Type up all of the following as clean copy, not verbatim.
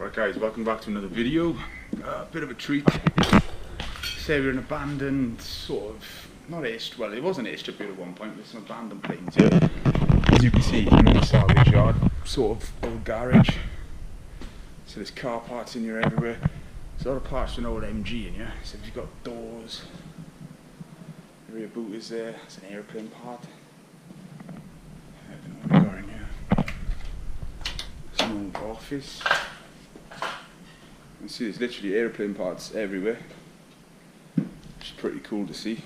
Right guys, welcome back to another video. A bit of a treat. Say we're an abandoned sort of, not airstrip, well it was an airstrip here at one point, there's some abandoned planes here. As you can see, in the salvage yard, sort of old garage. So there's car parts in here everywhere. There's a lot of parts for an old MG in here. So if you've got doors, the rear boot is there, it's an airplane part. I don't know what we've got in here. There's an old office. You can see there's literally airplane parts everywhere, which is pretty cool to see.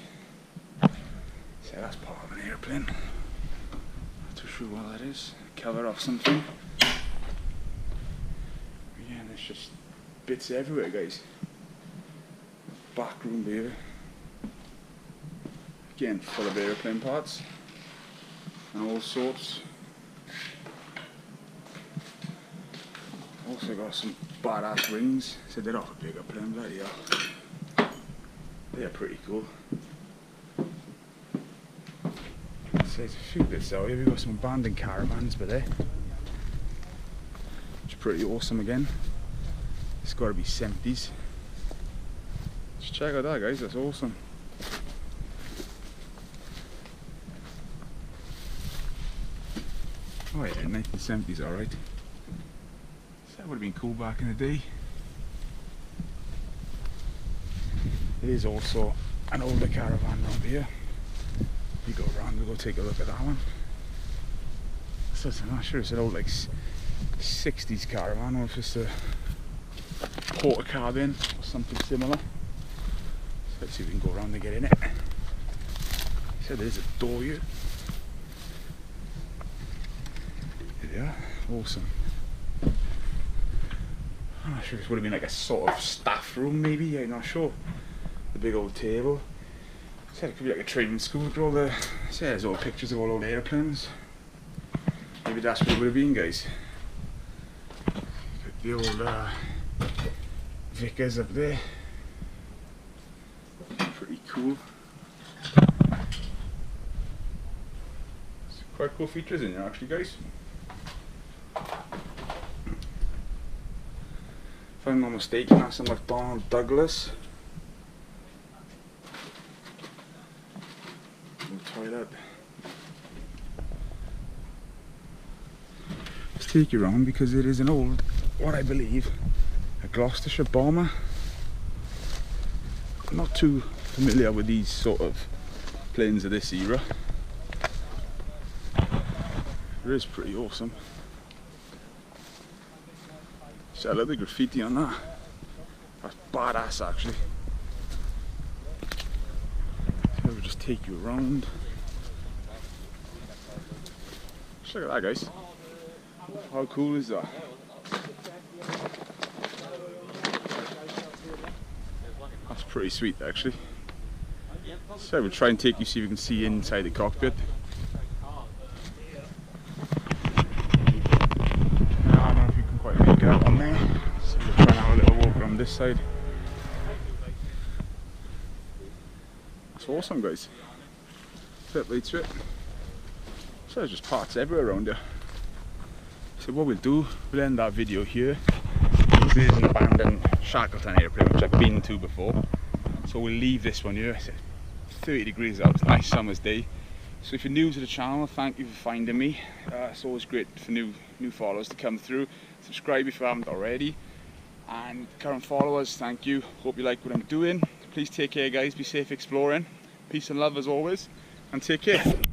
So that's part of an airplane. Not too sure what that is. Cover off something. Yeah, there's just bits everywhere, guys. Back room here. Again, full of airplane parts and all sorts. Also got some badass wings, so they're off a bigger plane, bloody hell. They're pretty cool. So there's a few bits out here. We've got some abandoned caravans by there, which is pretty awesome again. It's got to be 70s. Just check out that, guys, that's awesome. Oh yeah, 1970s, alright. That would have been cool back in the day. It is also an older caravan around here. You go around, we'll go take a look at that one. So I'm not sure it's an old like 60s caravan or if it's a porter cabin or something similar. So let's see if we can go around and get in it. So there's a door here. There they are, awesome. I'm not sure, this would have been like a sort of staff room maybe, I'm not sure. The big old table. Said it could be like a training school with all the, there's all pictures of all old airplanes. Maybe that's what it would have been, guys. Got the old Vickers up there. Pretty cool. Some quite cool features in there actually, guys. If I'm not mistaken, that's some like Donald Douglas. Toilet. Let's take you around because it is an old, what I believe, a Gloucestershire bomber. I'm not too familiar with these sort of planes of this era. It is pretty awesome. So I love the graffiti on that. That's badass actually. So we'll just take you around. Just look at that, guys. How cool is that? That's pretty sweet actually. So we'll try and take you, see if we can see inside the cockpit. That one there. So we'll try and have a little walk around this side. That's awesome, guys. Flip right to it. So there's just parts everywhere around here. So what we'll do, we'll end that video here. This is an abandoned Shackleton airplane which I've been to before. So we'll leave this one here. It's 30 degrees out, it's a nice summer's day. So if you're new to the channel, thank you for finding me. It's always great for new followers to come through. Subscribe if you haven't already. And current followers, thank you. Hope you like what I'm doing. Please take care, guys. Be safe exploring. Peace and love as always. And take care.